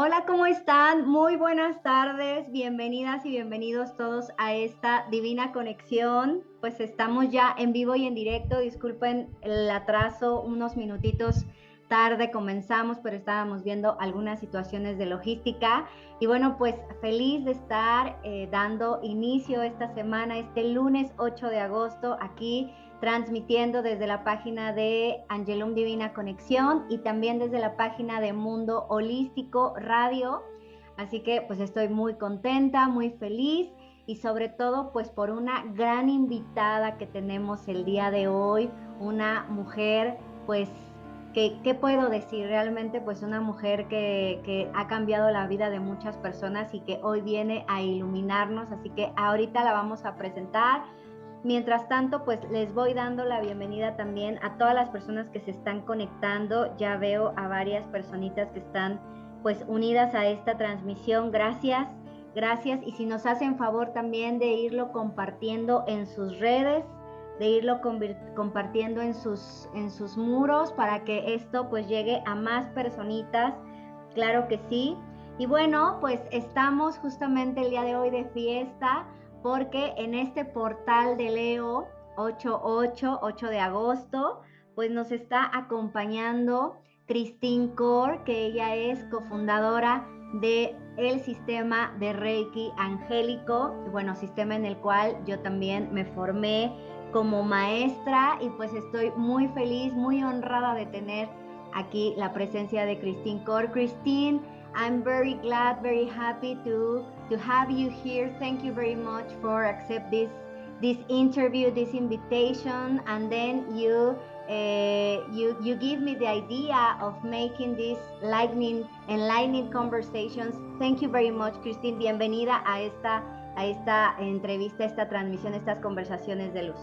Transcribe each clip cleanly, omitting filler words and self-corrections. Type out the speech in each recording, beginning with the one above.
Hola, ¿cómo están? Muy buenas tardes, bienvenidas y bienvenidos todos a esta divina conexión. Pues estamos ya en vivo y en directo, disculpen el atraso, unos minutitos tarde comenzamos, pero estábamos viendo algunas situaciones de logística. Y bueno, pues feliz de estar dando inicio esta semana, este lunes 8 de agosto, aquí transmitiendo desde la página de Angelum Divina Conexión y también desde la página de Mundo Holístico Radio. Así que pues estoy muy contenta, muy feliz y sobre todo pues por una gran invitada que tenemos el día de hoy, una mujer pues ¿qué puedo decir? Realmente pues una mujer que ha cambiado la vida de muchas personas y que hoy viene a iluminarnos, así que ahorita la vamos a presentar. Mientras tanto, pues les voy dando la bienvenida también a todas las personas que se están conectando. Ya veo a varias personitas que están pues unidas a esta transmisión. Gracias, gracias. Y si nos hacen favor también de irlo compartiendo en sus redes, de irlo compartiendo en sus muros para que esto pues llegue a más personitas. Claro que sí. Y bueno, pues estamos justamente el día de hoy de fiesta porque en este portal de Leo 8 de agosto, pues nos está acompañando Christine Kaur, que ella es cofundadora de el sistema de Reiki Angélico, bueno, sistema en el cual yo también me formé como maestra y pues estoy muy feliz, muy honrada de tener aquí la presencia de Christine Kaur. Christine, I'm very glad, very happy to have you here. Thank you very much for accept this interview, this invitation, and then you give me the idea of making this enlightening conversations. Thank you very much, Christine. Bienvenida a esta entrevista, esta transmisión, estas conversaciones de luz.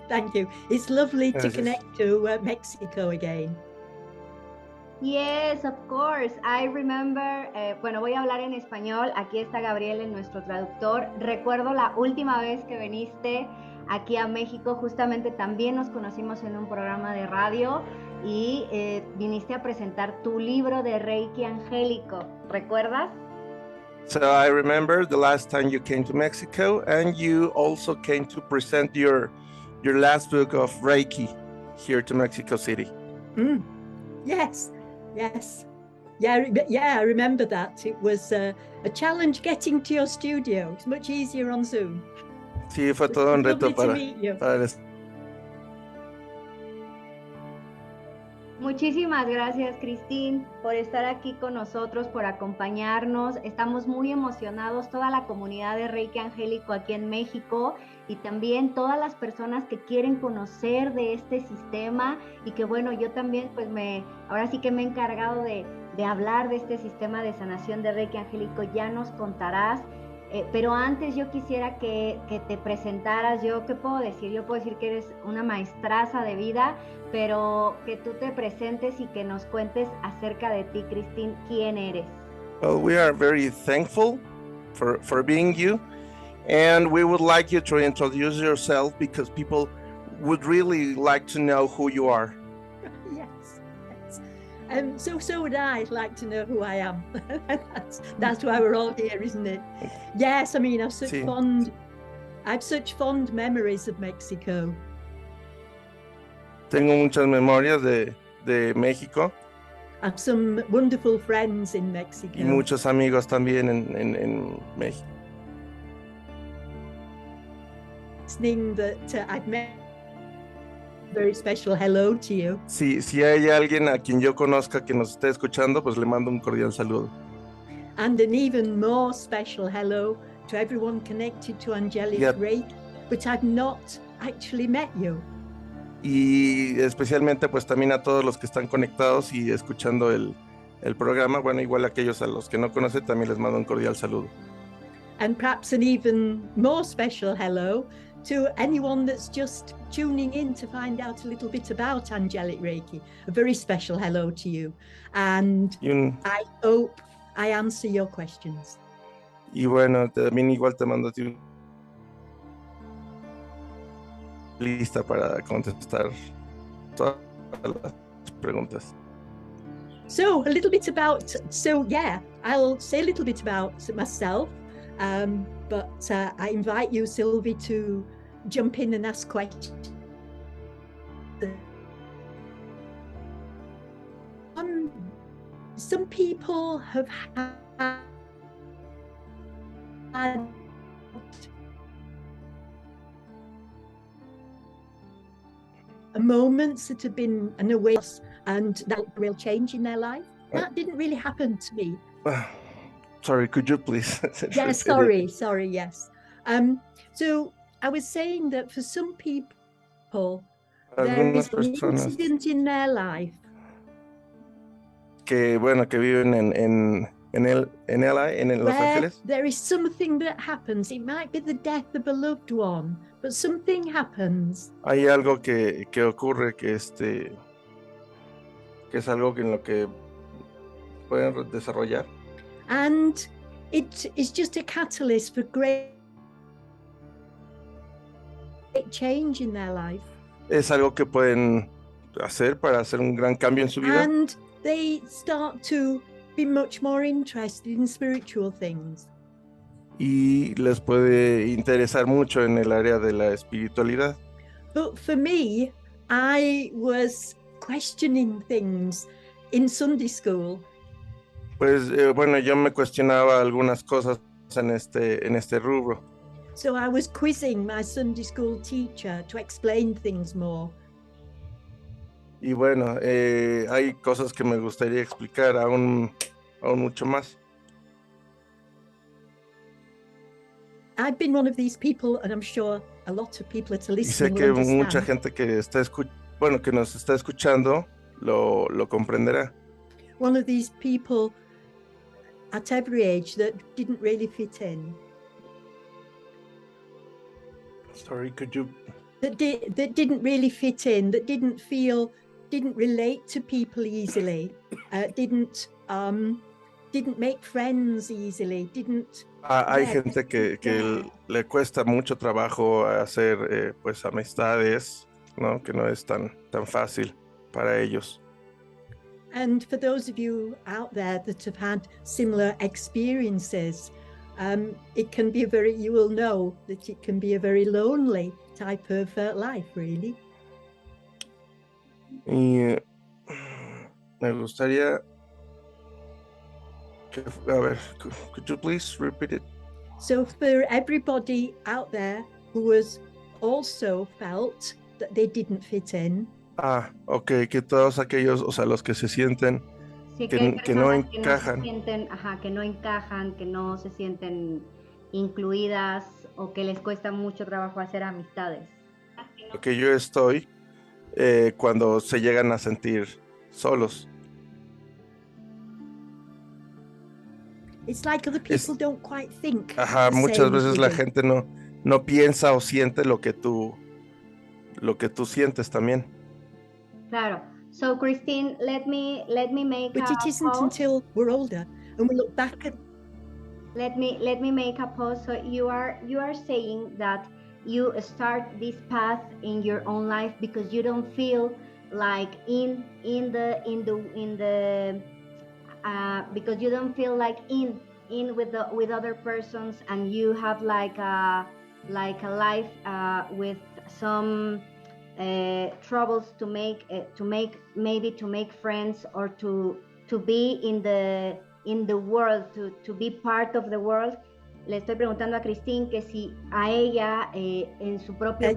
Thank you. It's lovely to connect to Mexico again. Yes, of course. I remember, bueno, voy a hablar en español. Aquí está Gabriel, nuestro traductor. Recuerdo la última vez que viniste aquí a México, justamente también nos conocimos en un programa de radio y viniste a presentar tu libro de Reiki Angélico. ¿Recuerdas? So I remember the last time you came to Mexico, and you also came to present your last book of Reiki here to Mexico City. Yes. Yeah, I remember that. It was a challenge getting to your studio. It's much easier on Zoom. Sí, fue todo un reto para Muchísimas gracias, Christine, por estar aquí con nosotros, por acompañarnos. Estamos muy emocionados, toda la comunidad de Reiki Angélico aquí en México y también todas las personas que quieren conocer de este sistema y que bueno, yo también pues ahora sí que me he encargado de hablar de este sistema de sanación de Reiki Angélico. Ya nos contarás. Pero antes yo quisiera que te presentaras. ¿Qué puedo decir? Yo puedo decir que eres una maestraza de vida, pero que tú te presentes y que nos cuentes acerca de ti, Christine, ¿quién eres? Well, we are very thankful for being you, and we would like you to introduce yourself because people would really like to know who you are. So would I like to know who I am. that's why we're all here, isn't it? Yes, I mean, I have such fond memories of Mexico. Tengo muchas memorias de México. I have some wonderful friends in Mexico. Y muchos amigos también en México. Listening that I've met. Very special hello to you. Si hay alguien a quien yo conozca que nos esté escuchando, pues le mando un cordial saludo. And an even more special hello to everyone connected to Angelic Reiki, but I've not actually met you. Y especialmente pues también a todos los que están conectados y escuchando el programa. Bueno, igual a aquellos a los que no conocen, también les mando un cordial saludo. And perhaps an even more special hello to anyone that's just tuning in to find out a little bit about Angelic Reiki. A very special hello to you. And I hope I answer your questions. Y bueno, también igual te mando a ti lista para contestar todas las preguntas. So a little bit about, I'll say a little bit about myself, but I invite you, Silvie, to jump in and ask questions. Some people have had moments that have been an awareness and that real change in their life. That didn't really happen to me. Sorry, could you please? Yeah, sorry, yes. So I was saying that for some people, there is an incident in their life. Que viven en Los Ángeles. There is something that happens. It might be the death of a loved one, but something happens. Hay algo que ocurre que es algo en lo que pueden desarrollar. And it is just a catalyst for great change in their life. Es algo que pueden hacer para hacer un gran cambio en su vida. And they start to be much more interested in spiritual things. Y les puede interesar mucho en el área de la espiritualidad. But for me, I was questioning things in Sunday school. Pues yo me cuestionaba algunas cosas en este rubro. So I was quizzing my Sunday school teacher to explain things more. Y bueno, hay cosas que me gustaría explicar aún mucho más. I've been one of these people, and I'm sure a lot of people that are listening Y sé que will understand. mucha gente que que nos está escuchando lo comprenderá. One of these people at every age that didn't really fit in. Sorry, could you? That didn't really fit in, that didn't relate to people easily, didn't make friends easily, didn't. Hay gente que le cuesta mucho trabajo hacer pues amistades, ¿no? Que no es tan fácil para ellos. And for those of you out there that have had similar experiences, it can be you will know that it can be a very lonely type of life, really. Y me gustaría could you please repeat it? So for everybody out there who has also felt that they didn't fit in. Okay, que todos aquellos, o sea, los que se sienten que no encajan. Que no encajan, que no se sienten incluidas o que les cuesta mucho trabajo hacer amistades. Lo que yo estoy cuando se llegan a sentir solos. It's like other people don't quite think. Muchas veces la gente no piensa o siente lo que tú sientes también. Claro. So Christine, let me make But it isn't until we're older and we look back at. Let me make a pause. So you are saying that you start this path in your own life because you don't feel like because you don't feel like in with other persons, and you have like a life with some troubles to make friends or to be in the world, to be part of the world. Le estoy preguntando a Christine que si a ella en su propio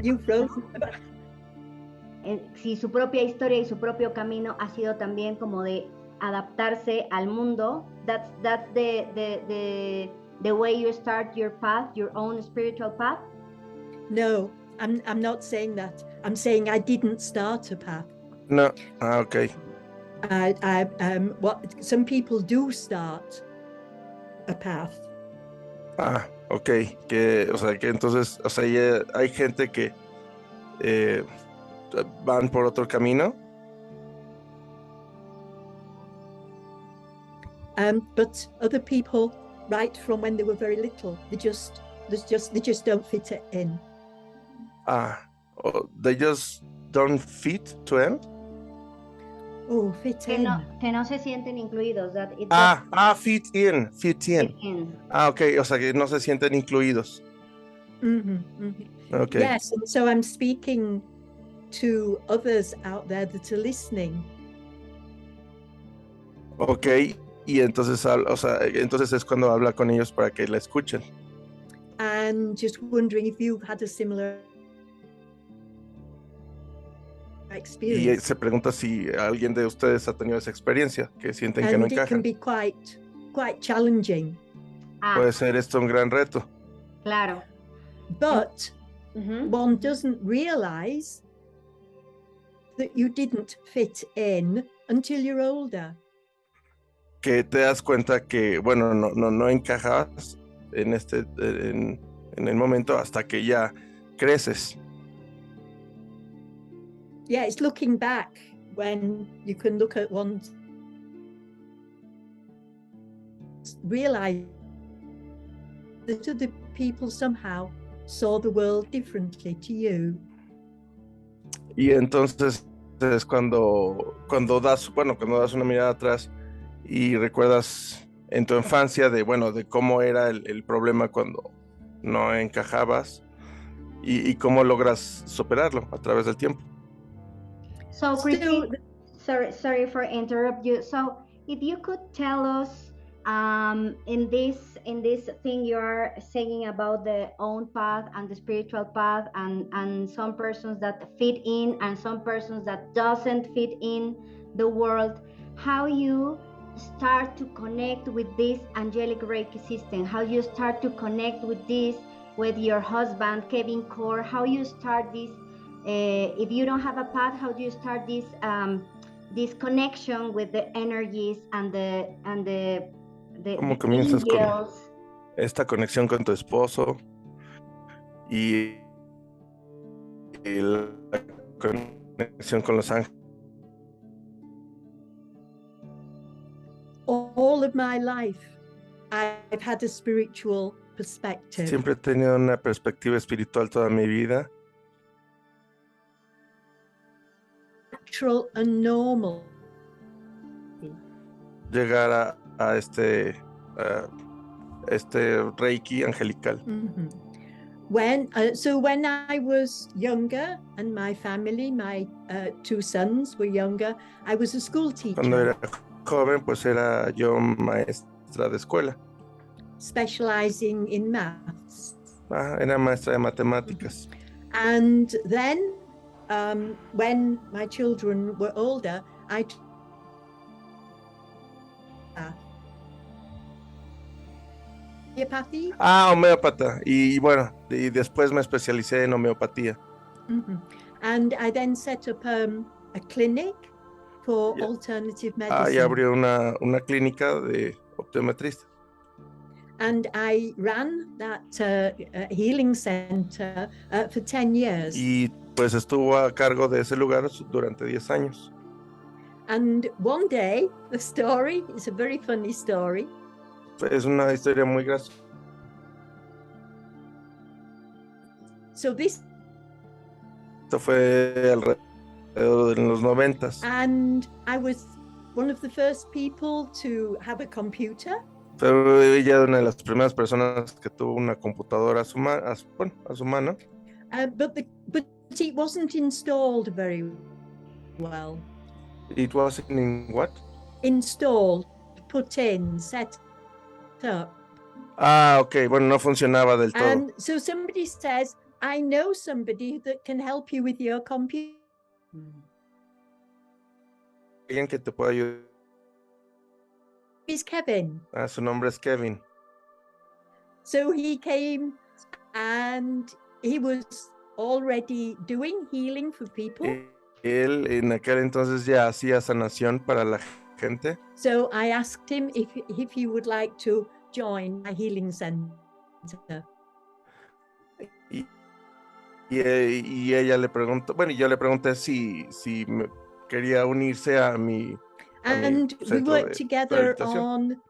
si su propia historia y su propio camino ha sido también como de adaptarse al mundo. That's the way you start your path, your own spiritual path. No, I'm not saying that. I'm saying I didn't start a path. No. Okay. What some people do start a path. Okay. Que entonces, o sea, hay gente que van por otro camino. But other people, right from when they were very little, they just don't fit it in. They just don't fit to them. Oh, fit Que in. no se sienten incluidos. That it Fit in. fit in. Ok, o sea, que no se sienten incluidos. Ok. Yes, and so I'm speaking to others out there that are listening. Ok, y entonces, entonces es cuando habla con ellos para que la escuchen. And just wondering if you've had a similar Y experience. se pregunta si alguien de ustedes ha tenido esa experiencia, que sienten que no And it can encajan. be quite challenging. Puede ser esto un gran reto. Claro. But one doesn't realize that you didn't fit in until you're older. Que te das cuenta que, bueno, no encajabas en el momento hasta que ya creces. Yeah, it's looking back when you can look at one's realize that other people somehow saw the world differently to you. Y entonces es cuando das una mirada atrás y recuerdas en tu infancia de cómo era el problema cuando no encajabas y cómo logras superarlo a través del tiempo. So, Christine, sorry for interrupt you. So, if you could tell us, in this thing you are saying about the own path and the spiritual path, and some persons that fit in and some persons that doesn't fit in the world, how you start to connect with this angelic Reiki system, how you start to connect with this, with your husband, Kevin Core, how you start this. If you don't have a path, how do you start this connection with the energies and the ¿Cómo comienzas con angels? esta conexión con tu esposo y la conexión con los ángeles? All of my life, I've had a spiritual perspective. Siempre he tenido una perspectiva espiritual toda mi vida. Natural and normal. Llegar a este Reiki angelical. When I was younger and my family, my two sons were younger, I was a school teacher. Cuando era joven, pues era yo maestra de escuela. Specializing in maths. Era maestra de matemáticas. And then when my children were older, I homeopathy. Homeópata. Y bueno, y después me especialicé en homeopatía. And I then set up a clinic for alternative medicine. Y abrió una clínica de optometrista. And I ran that healing center for 10 years. Y pues estuvo a cargo de ese lugar durante 10 años. And one day, the story is a very funny story. Es una historia muy graciosa. So this. Esto fue alrededor de los 90s. And I was one of the first people to have a computer. Pero ella una de las primeras personas que tuvo una computadora a su mano. But it wasn't installed very well. It wasn't in what? Installed, put in, set up. Okay, bueno, no funcionaba del todo. And so somebody says, I know somebody that can help you with your computer. Alguien que te pueda ayudar. Is Kevin. Su nombre es Kevin. So he came and he was already doing healing for people. Él en aquel entonces ya hacía sanación para la gente. So I asked him if he would like to join a healing center. Y ella le preguntó, bueno, yo le pregunté si quería unirse a mi And we worked together rehabilitación.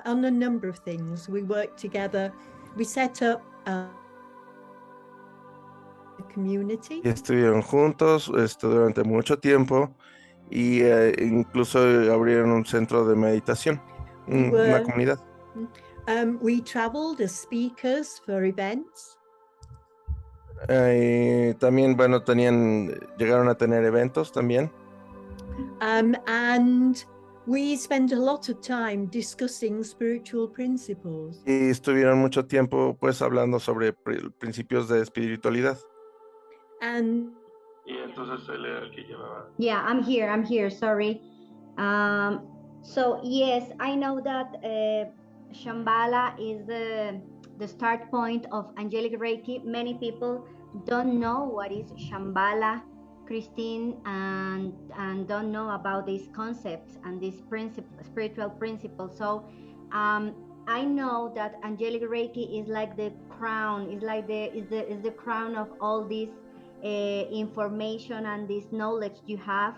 on a number of things. We worked together. We set up a community. Y estuvieron juntos durante mucho tiempo y incluso abrieron un centro de meditación, una comunidad. We traveled as speakers for events. También, bueno, llegaron a tener eventos también. And we spent a lot of time discussing spiritual principles. Y estuvieron mucho tiempo, pues, hablando sobre principios de espiritualidad. And Y entonces él era el que llevaba. Yeah, I'm here, sorry. So yes, I know that Shambhala is the start point of Angelic Reiki. Many people don't know what is Shambhala, Christine, and don't know about these concepts and these spiritual principles. So I know that Angelic Reiki is like the crown, is the crown of all these information and this knowledge you have.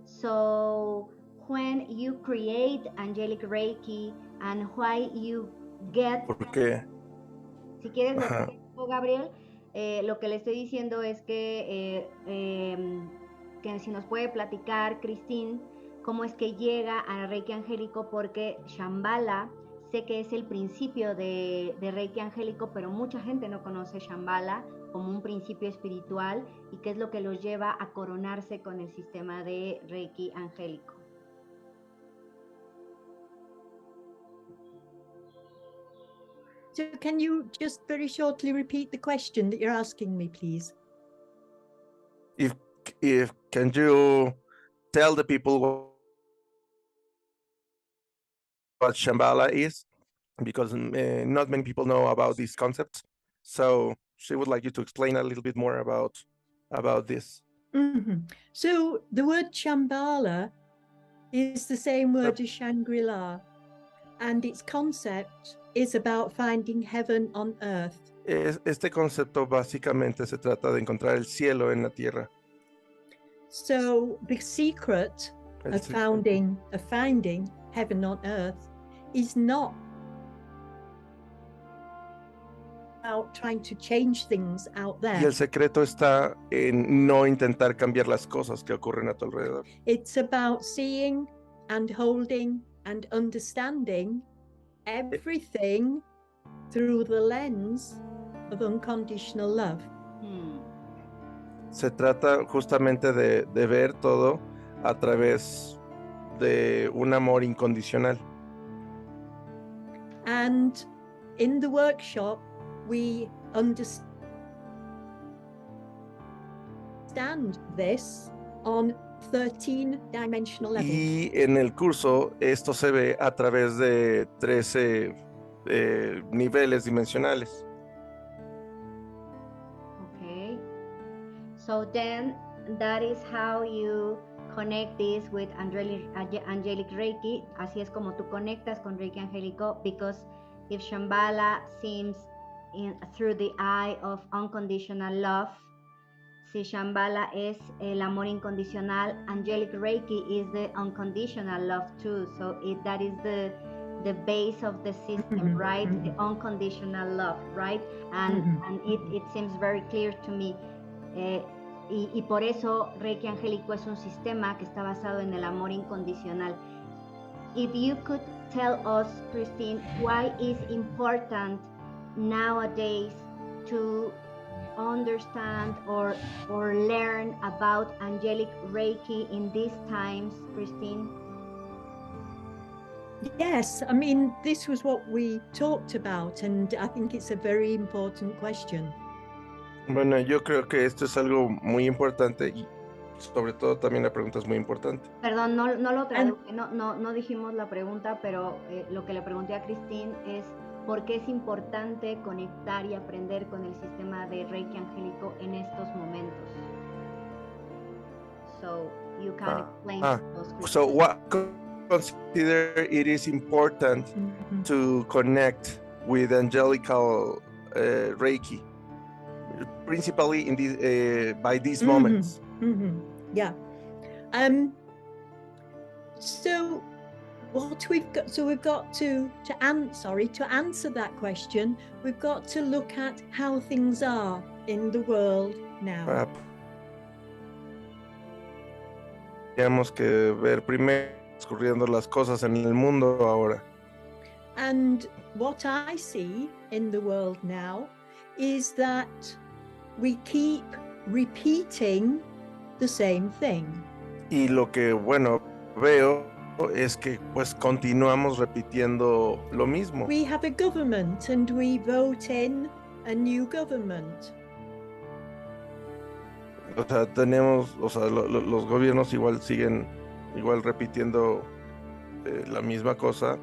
So when you create Angelic Reiki and why you get... Porque, si quieres, Gabriel, lo que le estoy diciendo es que si nos puede platicar, Christine, cómo es que llega a Reiki Angélico, porque Shambhala sé que es el principio de Reiki Angélico, pero mucha gente no conoce Shambhala como un principio espiritual y qué es lo que los lleva a coronarse con el sistema de Reiki Angélico. so can you just very shortly repeat the question that you're asking me, please? if can you tell the people what Shambhala is? Because not many people know about these concepts. So she would like you to explain a little bit more about this. Mm-hmm. So the word Shambhala is the same word as Shangri-La, and its concept is about finding heaven on earth. Este concepto básicamente se trata de encontrar el cielo en la tierra. So the secret of finding heaven on earth is not about trying to change things out there. Y el secreto está en no intentar cambiar las cosas que ocurren a tu alrededor. It's about seeing and holding and understanding everything through the lens of unconditional love. Se trata justamente de ver todo a través de un amor incondicional. And in the workshop, we understand this on 13 dimensional levels. Y en el curso esto se ve a través de 13 niveles dimensionales. Okay. So then that is how you connect this with Angelic Reiki. Así es como tú conectas con Reiki Angélico, because if Shambhala seems through the eye of unconditional love, si Shambhala es el amor incondicional, Angelic Reiki is the unconditional love too. So that is the base of the system, right? The unconditional love, right? And it seems very clear to me. Y por eso Reiki Angélico es un sistema que está basado en el amor incondicional. If you could tell us, Christine, why is important nowadays to understand or learn about Angelic Reiki in these times, Christine? Yes, I mean, this was what we talked about, and I think it's a very important question. Bueno, yo creo que esto es algo muy importante y sobre todo también la pregunta es muy importante. Perdón, no lo traduje, no dijimos la pregunta, pero lo que le pregunté a Christine es por qué es importante conectar y aprender con el sistema de Reiki Angélico en estos momentos. So you can explain to us, Christine. So what consider it is important to connect with angelical Reiki, principally in the by these moments. Yeah. So what we've got to answer that question, we've got to look at how things are in the world now. tendríamos que ver primero ocurriendo las cosas en el mundo ahora. And what I see in the world now is that we keep repeating the same thing. Y lo que, bueno, veo es que pues continuamos repitiendo lo mismo. We have a government and we vote in a new government. O sea, tenemos, o sea, los gobiernos igual siguen igual repitiendo la misma cosa.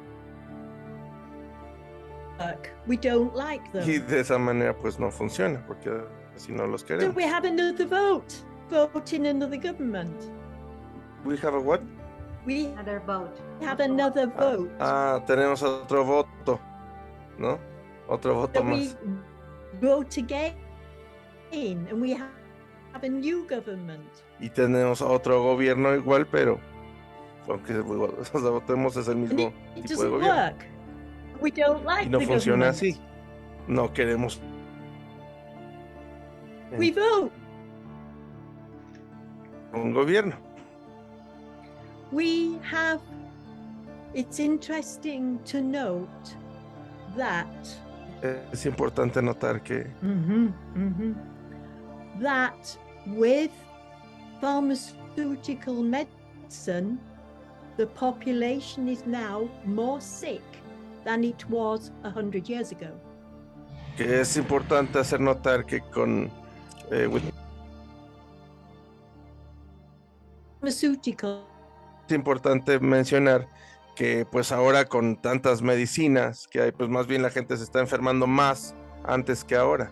We don't like Y them. de esa manera pues no funciona, porque así no los So queremos. we have another vote in another government. We have a what? We Another vote. have another vote. Tenemos otro voto, ¿no? Otro voto So we más. vote again and we have a new government. Y tenemos otro gobierno igual, pero aunque o sea, votemos es el And mismo it tipo de doesn't gobierno. work. We don't like Y no the funciona government. así. No queremos. We vote. Un gobierno. We have, it's interesting to note that Es importante notar que that with pharmaceutical medicine, the population is now more sick than it was 100 years ago. que es importante hacer notar que con Pharmaceutical. es importante mencionar que pues ahora con tantas medicinas que hay, pues más bien la gente se está enfermando más antes que ahora.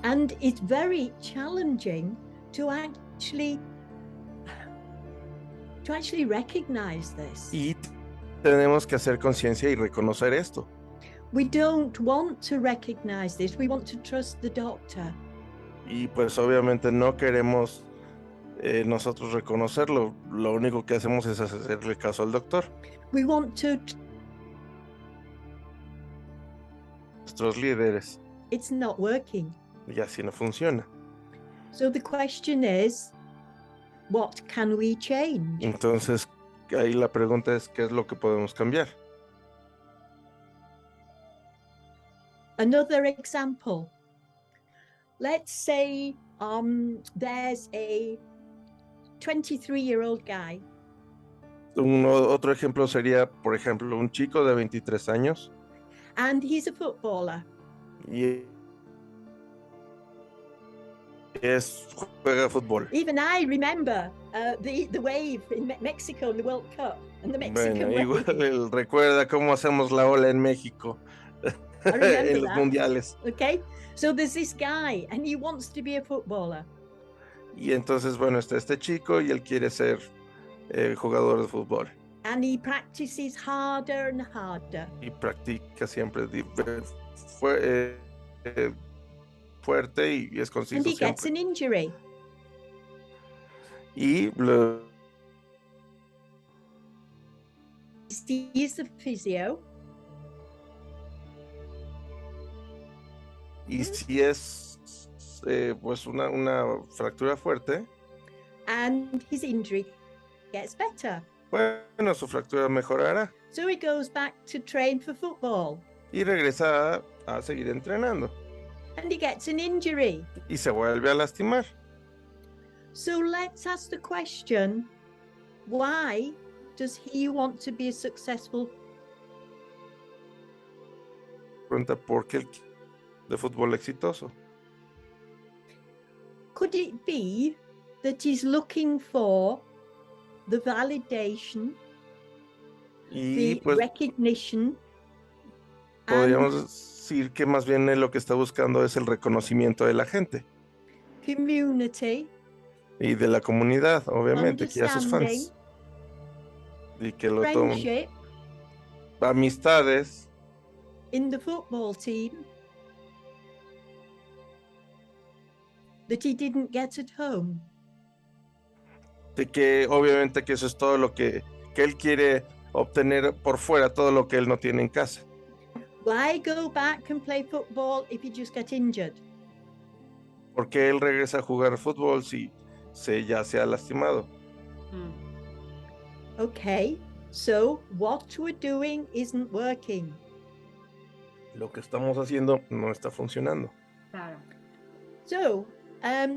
And it's very challenging to actually recognize this. Y tenemos que hacer conciencia y reconocer esto. We don't want to recognize this. We want to trust the doctor. Y pues obviamente no queremos nosotros reconocerlo. Lo único que hacemos es hacerle caso al doctor. We want to. Nuestros líderes. It's not working. Y así no funciona. So the question is, what can we change? Entonces, ahí la pregunta es, ¿qué es lo que podemos cambiar? Another example. Let's say there's a 23-year-old guy. Otro ejemplo sería, por ejemplo, un chico de 23 años. And he's a footballer. Y juega fútbol. Even I remember the wave in Mexico in the World Cup and the Mexican Bueno, wave. igual él recuerda cómo hacemos la ola en México en los mundiales. Okay, so there's this guy and he wants to be a footballer. Y entonces, bueno, está este chico y él quiere ser jugador de fútbol. And he practices harder and harder. Y practica siempre fuerte y es conciso And he gets siempre. an injury. Y He sees the physio. Y si es pues una fractura fuerte, And his injury gets better. bueno, su fractura mejorará. So he goes back to train for football. Y regresa a seguir entrenando. And he gets an injury. Y se vuelve a lastimar. So let's ask the question, why does he want to be a successful? Pregunta por qué el de fútbol exitoso. Could it be that he's looking for the validation, Y the pues recognition, podríamos and decir que más bien él lo que está buscando es el reconocimiento de la gente community, y de la comunidad, obviamente, que a sus understanding, fans. Y que lo tomen. friendship Amistades in the football team that he didn't get at home. de que obviamente que eso es todo lo que él quiere obtener por fuera, todo lo que él no tiene en casa. Why go back and play football if you just get injured? Porque él regresa a jugar fútbol si ya se ha lastimado. Okay, so what we're doing isn't working. Lo que estamos haciendo no está funcionando. Claro. So, a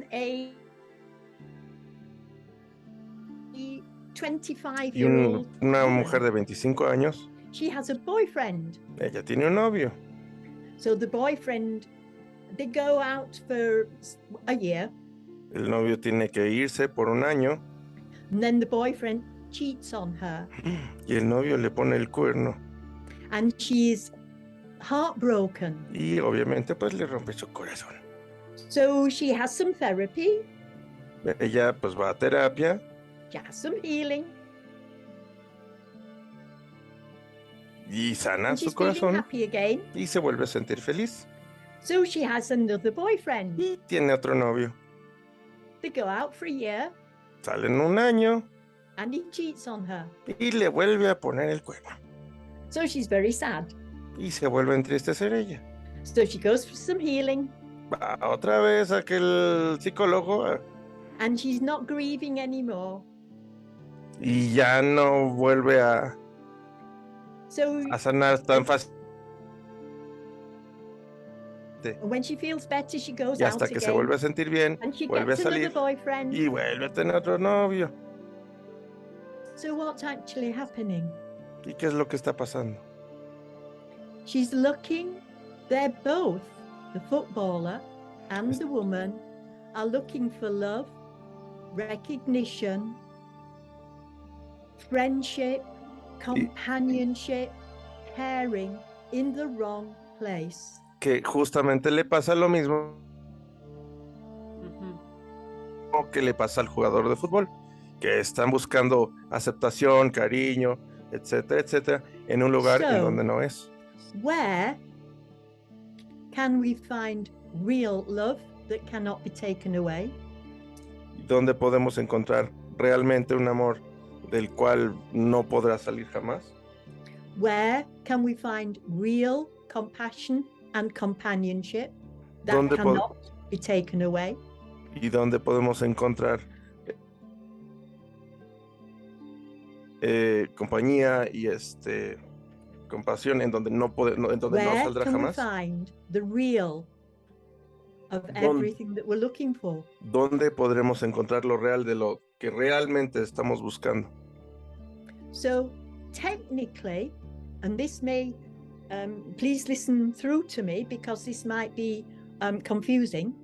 Y 25-year-old una woman, mujer de 25 años, she has a boyfriend. ella tiene un novio. So the boyfriend, they go out for a year, El novio tiene que irse por un año and then the boyfriend cheats on her, y el novio le pone el cuerno. and she's heartbroken. Y obviamente pues le rompe su corazón. So she has some therapy, Ella pues va a terapia she has some healing, y sana and su she's feeling corazón happy again. y se vuelve a sentir feliz. So she has another boyfriend. Y tiene otro novio. They go out for a year, Salen un año and he cheats on her. y le vuelve a poner el cuerno. So she's very sad. Y se vuelve a entristecer ella. So she goes for some healing, Va otra vez a aquel psicólogo and she's not grieving anymore. y ya no vuelve a So sanar tan fácil. when she feels better, she goes Y out hasta que se again, vuelve a sentir bien, and she vuelve a gets another salir boyfriend. y vuelve a tener otro novio. So what's actually happening? ¿Y qué es lo que está pasando? She's looking, they're both, the footballer and the woman, are looking for love, recognition, friendship, companionship, caring in the wrong place. Que justamente le pasa lo mismo que le pasa al jugador de fútbol, que están buscando aceptación, cariño, etcétera, etcétera, en un lugar en donde no es. Where can we find real love that cannot be taken away? Donde podemos encontrar realmente un amor del cual no podrá salir jamás. Where can we find real compassion and companionship that ¿Dónde cannot be taken away? Y donde podemos encontrar compañía y compasión en donde no Where saldrá can we jamás. find the real of everything that we're looking for? ¿Dónde podremos encontrar lo real de lo que realmente estamos buscando? So technically, and this may, please listen through to me because this might be confusing.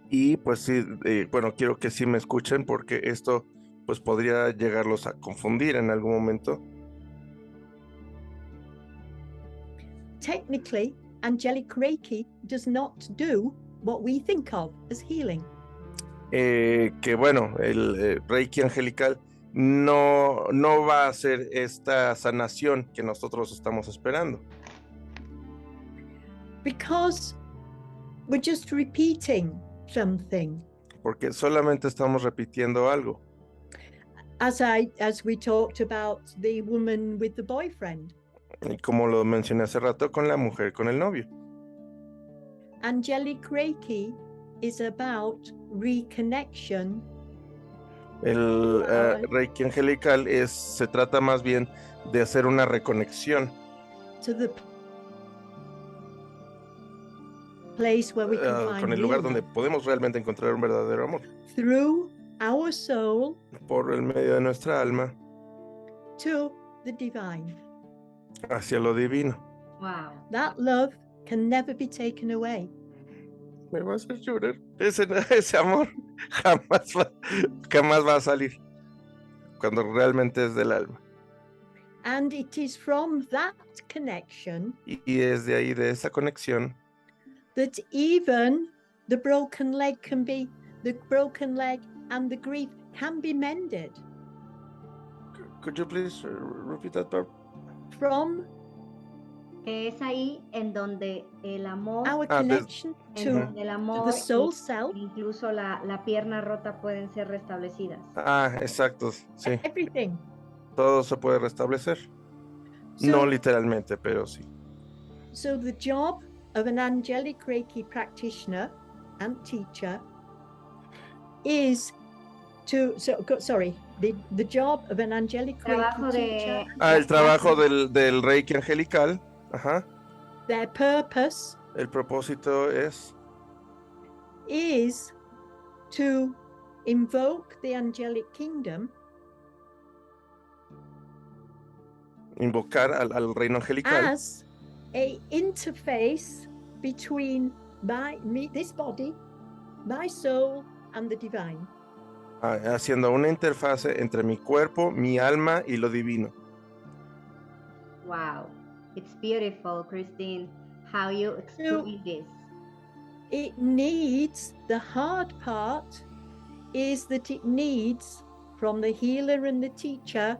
Y pues sí, bueno, quiero que sí me escuchen porque esto pues podría llegarlos a confundir en algún momento. Technically, angelic Reiki does not do what we think of as healing. Que bueno, el Reiki angelical no va a hacer esta sanación que nosotros estamos esperando. Because we're just repeating something. Porque solamente estamos repitiendo algo. As we talked about the woman with the boyfriend. Y como lo mencioné hace rato con la mujer con el novio. Angelic Reiki is about reconnection. El Reiki angelical se trata más bien de hacer una reconexión. To the place where we can find con el lugar donde podemos realmente encontrar un verdadero amor. Through our soul. Por el medio de nuestra alma. To the divine. Hacia lo divino. Wow. That love can never be taken away. Me va a hacer llorar. Ese amor jamás va a salir. Cuando realmente es del alma. And it is from that connection. Y es de ahí, de esa conexión. That even the broken leg and the grief can be mended. Could you please repeat that part? From es ahí en donde el amor, our connection to the soul self, incluso la pierna rota pueden ser restablecidas. Exacto, sí. Everything. Todo se puede restablecer. No literalmente, pero sí. So the job of an angelic Reiki practitioner and teacher is the job of an angelic Reiki teacher. El trabajo del Reiki angelical. Ajá. Their purpose. El propósito is to invoke the angelic kingdom. Invocar al reino angelical. As a interface between this body, my soul, and the divine. Haciendo una interfase entre mi cuerpo, mi alma y lo divino. Wow, it's beautiful, Christine, how you explain this. It needs, the hard part is that it needs, from the healer and the teacher,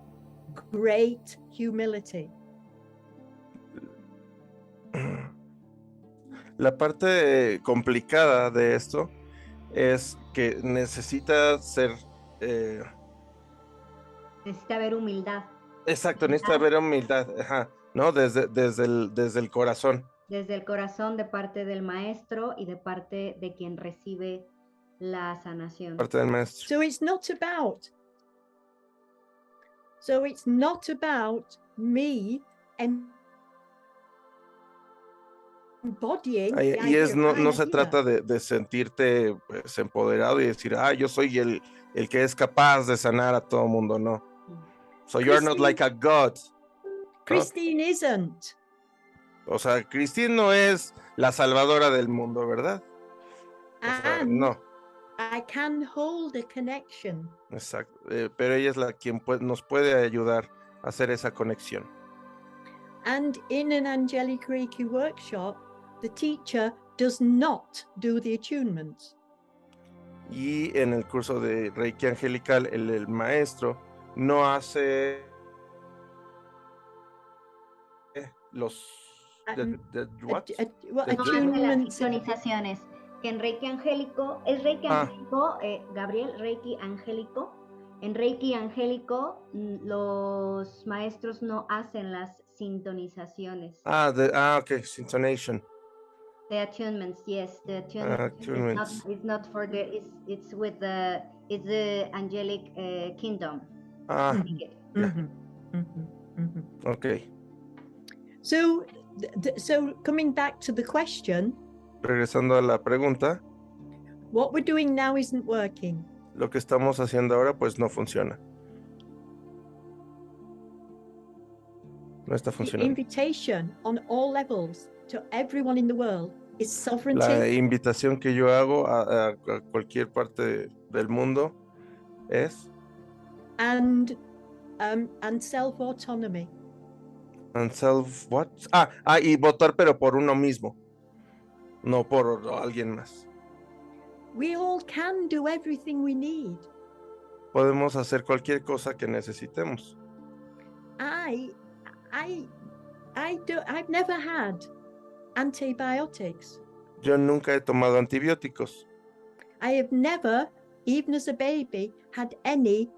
great humility. La parte complicada de esto es que necesita ser... necesita haber humildad. Exacto, necesita haber humildad, ajá, ¿no? Desde el corazón. Desde el corazón, de parte del maestro y de parte de quien recibe la sanación. Parte del maestro. So it's not about me embodying. No se trata de sentirte pues, empoderado y decir, yo soy el que es capaz de sanar a todo mundo, no. So you are not like a god. Christine isn't. O sea, Christine no es la salvadora del mundo, ¿verdad? O sea, no. I can hold a connection. Exacto. Pero ella es la quien nos puede ayudar a hacer esa conexión. And in an angelic Reiki workshop, the teacher does not do the attunements. Y en el curso de Reiki angelical, el maestro no hace los las sintonizaciones. Que en Reiki angélico, es Reiki angélico, Gabriel, Reiki angélico. En Reiki angélico, los maestros no hacen las sintonizaciones. Okay, sintonation. The attunements, yes, the attunements. It's not for it's with it's the angelic kingdom. Okay. So coming back to the question. Regresando a la pregunta. What we're doing now isn't working. Lo que estamos haciendo ahora pues no funciona. No está funcionando. The invitation on all levels to everyone in the world is sovereignty. La invitación que yo hago a cualquier parte del mundo es and self-autonomy. And self what? Y votar pero por uno mismo. No por alguien más. We all can do everything we need. Podemos hacer cualquier cosa que necesitemos. I've never had antibiotics. Yo nunca he tomado antibióticos. I have never, even as a baby, had any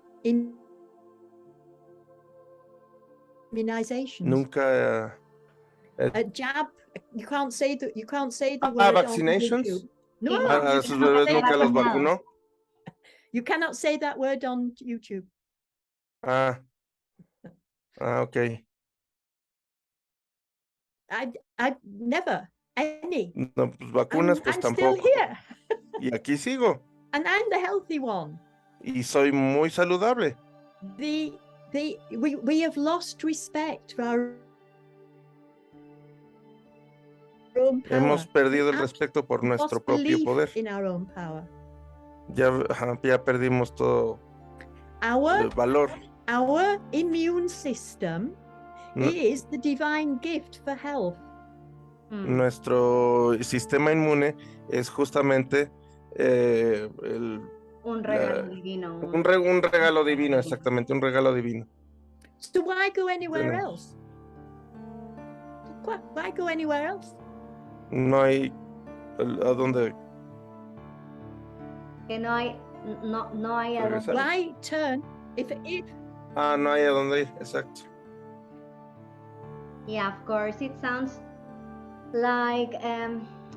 immunizations. Nunca. A jab. You can't say the word. Vaccinations. No. ¿A sus bebés nunca los vacunó? You cannot say that word on YouTube. Okay. I've never any. No, pues vacunas pues I'm tampoco. Still here. Y aquí sigo. And I'm the healthy one. Y soy muy saludable. We have lost respect for our own power. Hemos perdido el respeto por nuestro propio poder. In our own power. Ya perdimos todo el valor. Our immune system is the divine gift for health. Nuestro sistema inmune es justamente un regalo divino. Un regalo divino, exactamente, un regalo divino. So why go anywhere else? Why go anywhere else? No hay a dónde. Que no hay a dónde. Why turn if no hay a dónde ir, exacto. Yeah, of course. It sounds like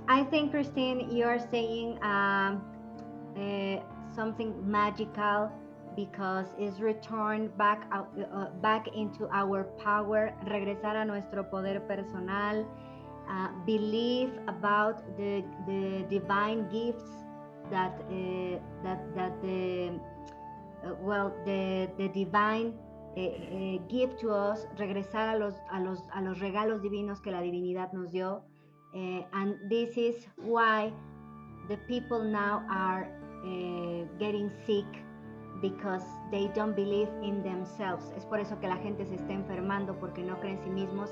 I think, Christine, you are saying something magical because it's returned back into our power, regresar a nuestro poder personal, believe about the divine gifts that the divine give to us, regresar a los regalos divinos que la divinidad nos dio, and this is why the people now are getting sick, because they don't believe in themselves. Es por eso que la gente se está enfermando, porque no creen en sí mismos.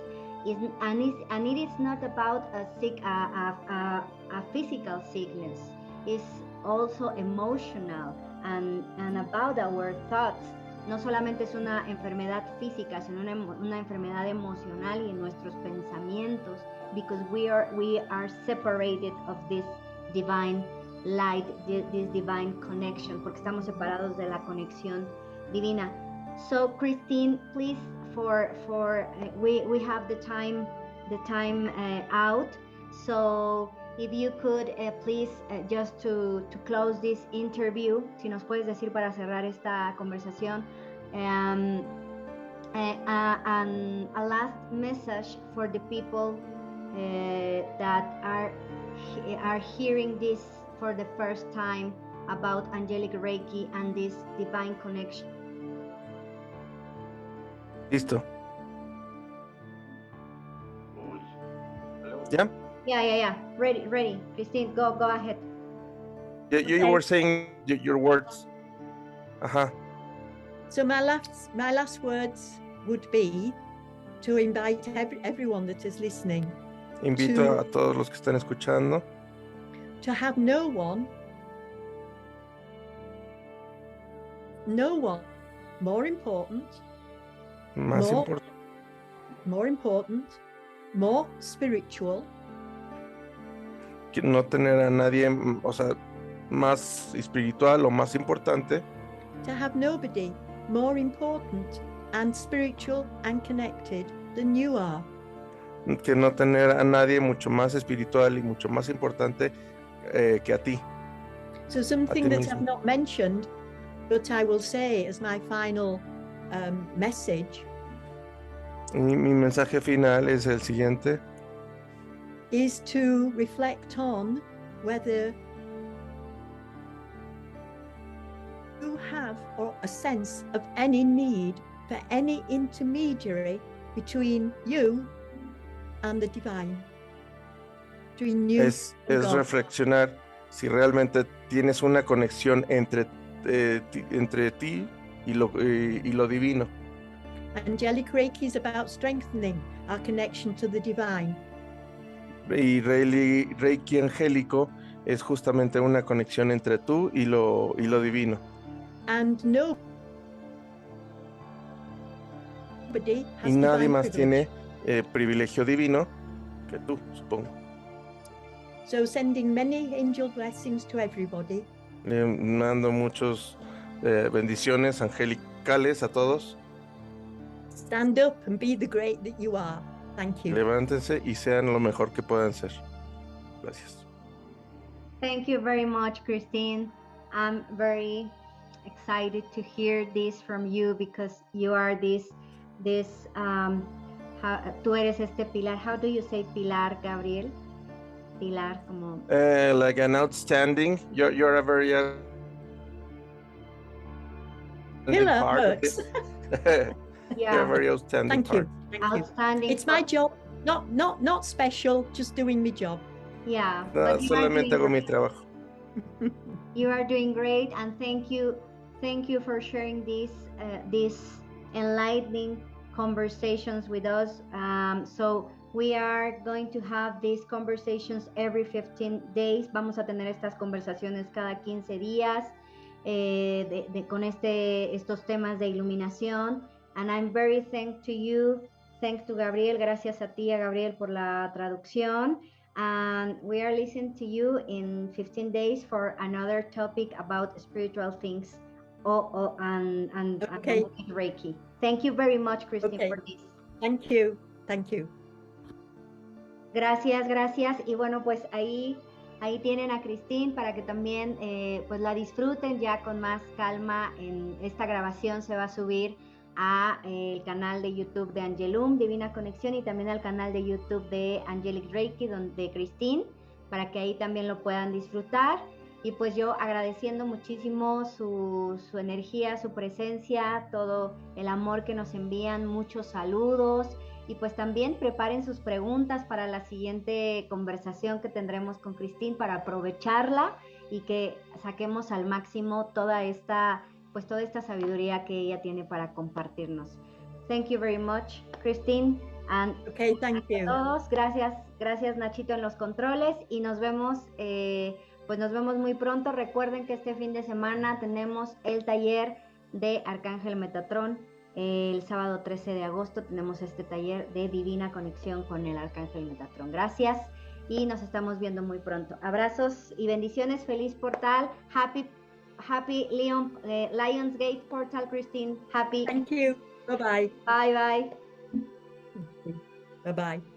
And it is not about a physical sickness. It's also emotional and about our thoughts. No solamente es una enfermedad física, sino una enfermedad emocional y en nuestros pensamientos, because we are separated of this divine light, this divine connection, porque estamos separados de la conexión divina. So Christine, please, we have the time out, so if you could please just to close this interview, si nos puedes decir para cerrar esta conversación, and a last message for the people that are hearing this for the first time about angelic Reiki and this divine connection. Listo. Yeah? Yeah. Ready. Christine, go ahead. You were saying your words. Uh-huh. So my last words would be to invite everyone that is listening. Invito a todos los que están escuchando. To have no one more important, more spiritual. Que no tener a nadie, o sea, más espiritual o más importante. To have nobody more important and spiritual and connected than you are. Que no tener a nadie mucho más espiritual y mucho más importante que a ti. So something that I've not mentioned, but I will say as my final message. Mi mensaje final es el siguiente. Is to reflect on whether you have or a sense of any need for any intermediary between you and the divine. Between you es reflexionar si realmente tienes una conexión entre ti y lo divino. Angelic Reiki is about strengthening our connection to the divine. Y Reiki Angélico es justamente una conexión entre tú y lo divino. Y nadie más tiene privilegio divino que tú, supongo. So sending many angel blessings to everybody. Mando muchos bendiciones angelicales a todos. Stand up and be the great that you are. Thank you. Levántense y sean lo mejor que puedan ser. Gracias. Thank you very much, Christine. I'm very excited to hear this from you because you are this tú eres este pilar. How do you say pilar, Gabriel? Pilar, como like an outstanding. You're a very pillar works. Yeah. You're a very outstanding. Thank you. Outstanding. It's my job. Not special. Just doing my job. Yeah. No, solamente hago mi trabajo. You are doing great, and thank you for sharing this enlightening conversations with us. So we are going to have these conversations every 15 days. Vamos a tener estas conversaciones cada 15 días con estos temas de iluminación. And I'm very thankful to you. Thanks to Gabriel. Gracias a ti, a Gabriel, por la traducción. And we are listening to you in 15 days for another topic about spiritual things and Reiki. Thank you very much, Christine, for this. Thank you. Gracias. Y bueno, pues ahí Ahí tienen a Christine para que también pues la disfruten ya con más calma. En esta grabación se va a subir a el canal de YouTube de Angelum, Divina Conexión, y también al canal de YouTube de Angelic Reiki, de Christine, para que ahí también lo puedan disfrutar. Y pues yo agradeciendo muchísimo su energía, su presencia, todo el amor que nos envían, muchos saludos. Y pues también preparen sus preguntas para la siguiente conversación que tendremos con Christine, para aprovecharla y que saquemos al máximo toda esta sabiduría que ella tiene para compartirnos. Thank you very much, Christine. And okay, thank you. A todos, gracias Nachito en los controles, y nos vemos muy pronto. Recuerden que este fin de semana tenemos el taller de Arcángel Metatrón. El sábado 13 de agosto tenemos este taller de Divina Conexión con el Arcángel Metatrón. Gracias y nos estamos viendo muy pronto. Abrazos y bendiciones. Feliz portal. Happy Lionsgate portal, Christine. Happy. Thank you. Bye-bye. Bye. Bye-bye.